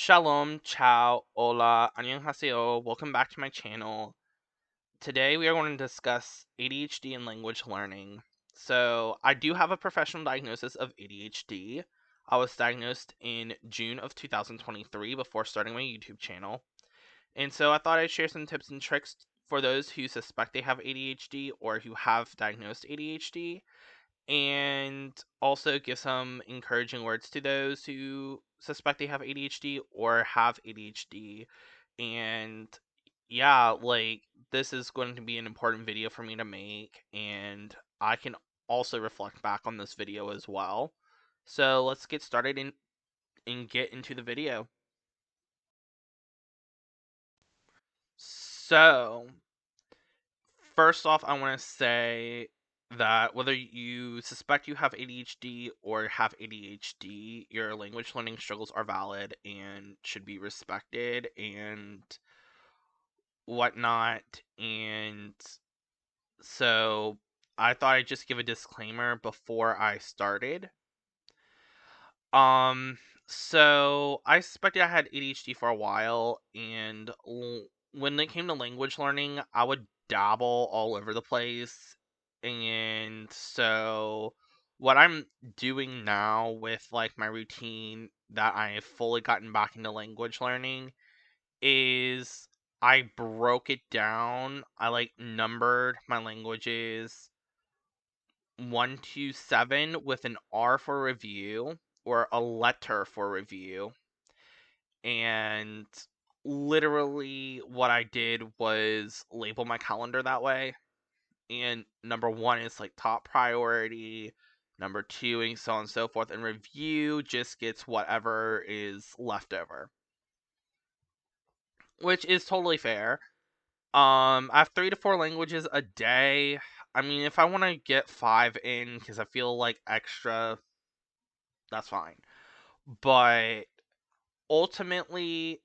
Shalom, ciao, hola, annyeonghaseyo. Welcome back to my channel. Today we are going to discuss ADHD and language learning. So, I do have a professional diagnosis of ADHD. I was diagnosed in June of 2023 before starting my YouTube channel. And so I thought I'd share some tips and tricks for those who suspect they have ADHD or who have diagnosed ADHD, and also give some encouraging words to those who suspect they have ADHD or have ADHD. And yeah, this is going to be an important video for me to make, and I can also reflect back on this video as well. So let's get started and get into the video. So, first off, I want to say that whether you suspect you have ADHD or have ADHD, your language learning struggles are valid and should be respected and whatnot. And so I thought I'd just give a disclaimer before I started. Um, so I suspected I had ADHD for a while, and when it came to language learning, I would dabble all over the place. And so what I'm doing now with like my routine that I have fully gotten back into language learning is I broke it down. I like numbered my languages 1 to 7 with an R for review or a letter for review. And literally what I did was label my calendar that way. And number 1 is like top priority, number 2, and so on and so forth. And review just gets whatever is left over, which is totally fair. I have 3 to 4 languages a day. I mean, if I want to get 5 in because I feel like extra, that's fine. But ultimately,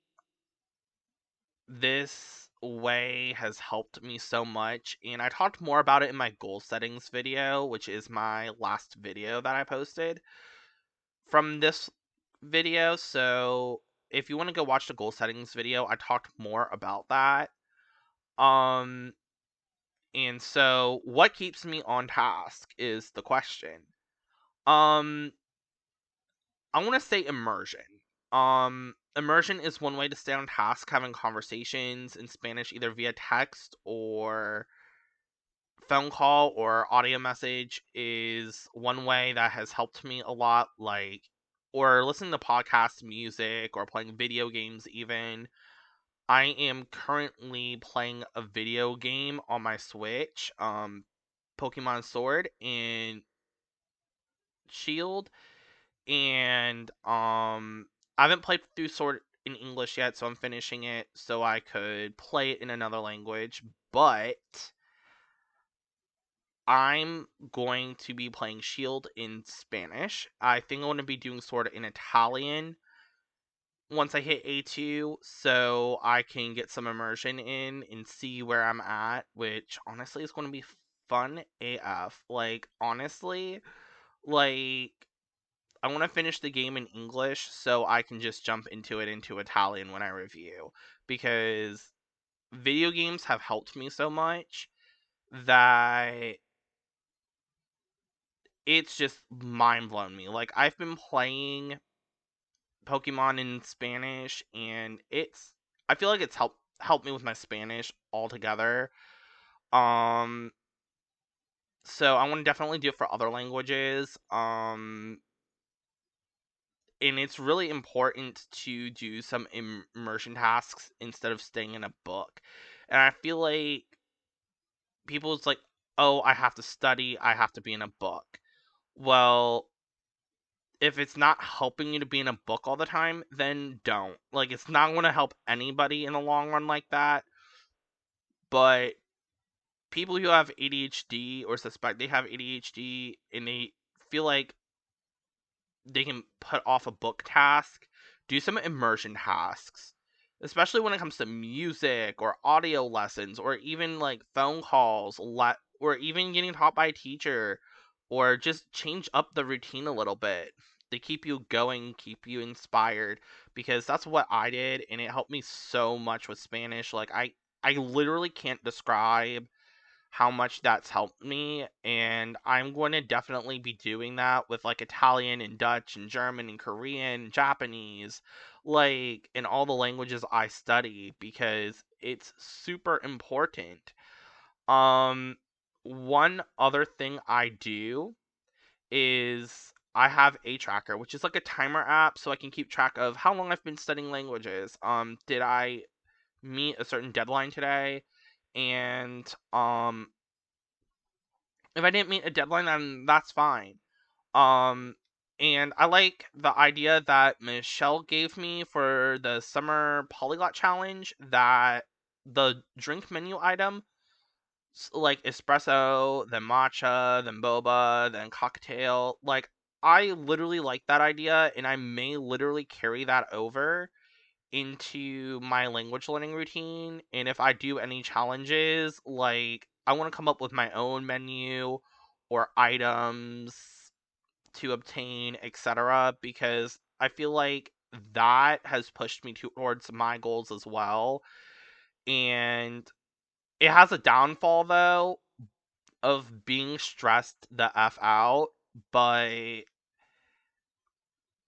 this way has helped me so much, and I talked more about it in my goal settings video, which is my last video that I posted from this video. So if you want to go watch the goal settings video, I talked more about that. Um, and so what keeps me on task is the question. Um, I want to say immersion. Immersion is one way to stay on task. Having conversations in Spanish either via text or phone call or audio message is one way that has helped me a lot. Or listening to podcasts, music, or playing video games even. I am currently playing a video game on my Switch, Pokemon Sword and Shield, and I haven't played through Sword in English yet, so I'm finishing it so I could play it in another language. But I'm going to be playing Shield in Spanish. I think I'm going to be doing Sword in Italian once I hit A2, so I can get some immersion in and see where I'm at, which honestly is going to be fun AF. Honestly, like, I want to finish the game in English so I can just jump into Italian when I review, because video games have helped me so much that it's just mind blown me. I've been playing Pokemon in Spanish, and I feel like it's helped me with my Spanish altogether. Um so I want to definitely do it for other languages. And it's really important to do some immersion tasks instead of staying in a book. And I feel like people's like, "Oh, I have to study, I have to be in a book." Well, if it's not helping you to be in a book all the time, then don't. It's not going to help anybody in the long run like that. But people who have ADHD or suspect they have ADHD and they feel like they can put off a book task, do some immersion tasks, especially when it comes to music or audio lessons or even phone calls, or even getting taught by a teacher, or just change up the routine a little bit. They keep you going, keep you inspired, because that's what I did, and it helped me so much with Spanish. Like I literally can't describe how much that's helped me, and I'm going to definitely be doing that with like Italian and Dutch and German and Korean, Japanese, like in all the languages I study, because it's super important. Um One other thing I do is I have ATracker, which is like a timer app so I can keep track of how long I've been studying languages. Did I meet a certain deadline today? And if I didn't meet a deadline, then that's fine. Um, and I like the idea that Michelle gave me for the summer polyglot challenge, that the drink menu item, like espresso, then matcha, then boba, then cocktail, like I literally like that idea, and I may literally carry that over into my language learning routine. And if I do any challenges, like I want to come up with my own menu or items to obtain, etc., because I feel like that has pushed me towards my goals as well. And it has a downfall though of being stressed the F out, but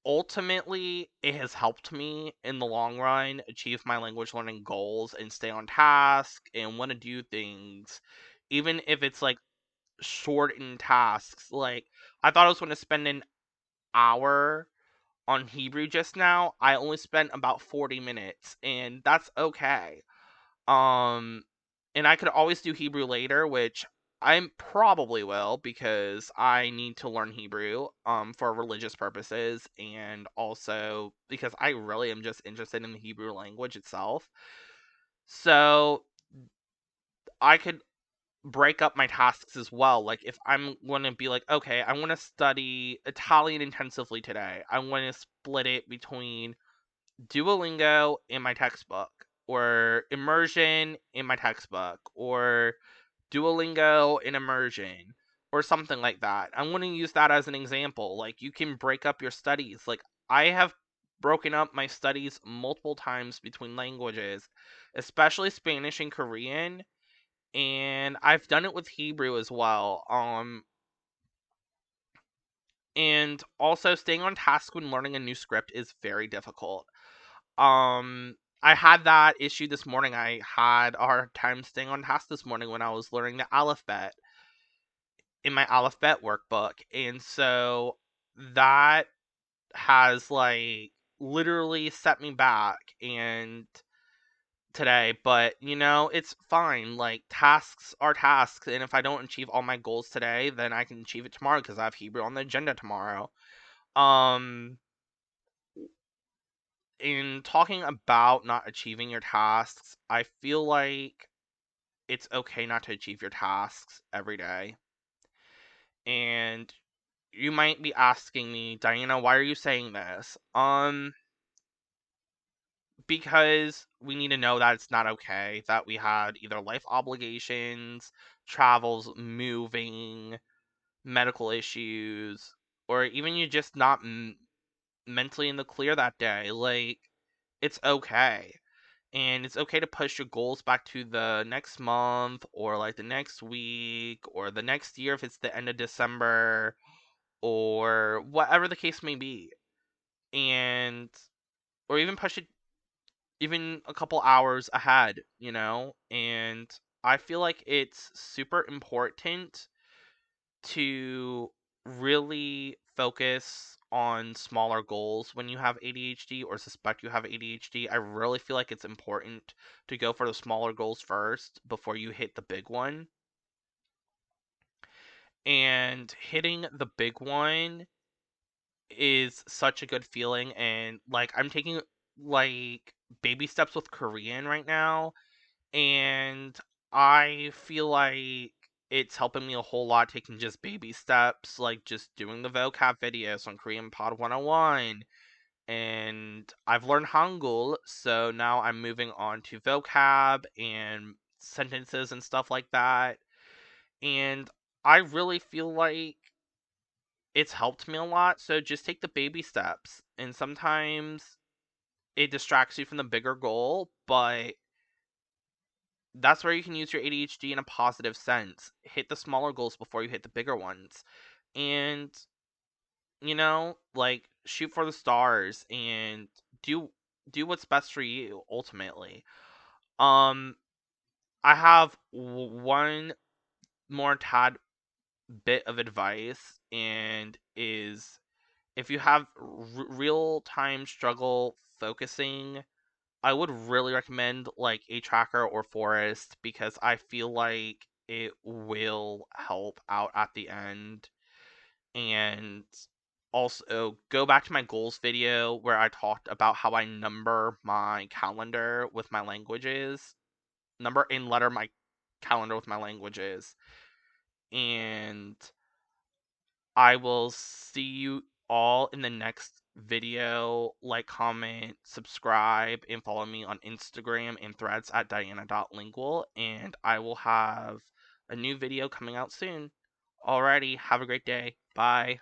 ultimately it has helped me in the long run achieve my language learning goals and stay on task and want to do things, even if it's like shortened tasks. Like I thought I was going to spend an hour on Hebrew just now. I only spent about 40 minutes, and that's okay. Um, and I could always do Hebrew later, which I probably will, because I need to learn Hebrew for religious purposes, and also because I really am just interested in the Hebrew language itself. So I could break up my tasks as well. Like if I'm going to be like, okay, I want to study Italian intensively today, I want to split it between Duolingo in my textbook, or immersion in my textbook, or Duolingo in immersion, or something like that. I'm going to use that as an example. Like you can break up your studies. Like I have broken up my studies multiple times between languages, especially Spanish and Korean, and I've done it with Hebrew as well. And also staying on task when learning a new script is very difficult. I had that issue this morning. I had a hard time staying on task this morning when I was learning the alphabet in my alphabet workbook. And so that has like literally set me back and today, but it's fine. Like tasks are tasks, and if I don't achieve all my goals today, then I can achieve it tomorrow because I have Hebrew on the agenda tomorrow. Um in talking about not achieving your tasks, I feel like it's okay not to achieve your tasks every day. And you might be asking me, Diana, why are you saying this? Because we need to know that it's not okay that we had either life obligations, travels, moving, medical issues, or even you just not mentally in the clear that day. Like, it's okay. And it's okay to push your goals back to the next month, or like the next week, or the next year if it's the end of December, or whatever the case may be. And, or even push it even a couple hours ahead. And I feel like it's super important to really focus on smaller goals when you have ADHD or suspect you have ADHD. I really feel like it's important to go for the smaller goals first before you hit the big one. And hitting the big one is such a good feeling, and like I'm taking like baby steps with Korean right now, and I feel like it's helping me a whole lot taking just baby steps, like just doing the vocab videos on Korean Pod 101. And I've learned Hangul, so now I'm moving on to vocab and sentences and stuff like that. And I really feel like it's helped me a lot. So just take the baby steps. And sometimes it distracts you from the bigger goal, but that's where you can use your ADHD in a positive sense. Hit the smaller goals before you hit the bigger ones. And, like, shoot for the stars and do do what's best for you ultimately. Um I have one more tad bit of advice, and is if you have real time struggle focusing, I would really recommend like ATracker or Forest, because I feel like it will help out at the end. And also go back to my goals video where I talked about how I number my calendar with my languages, number and letter my calendar with my languages. And I will see you all in the next video. Like, comment, subscribe, and follow me on Instagram and Threads at diana.lingual. And I will have a new video coming out soon. Alrighty, have a great day. Bye.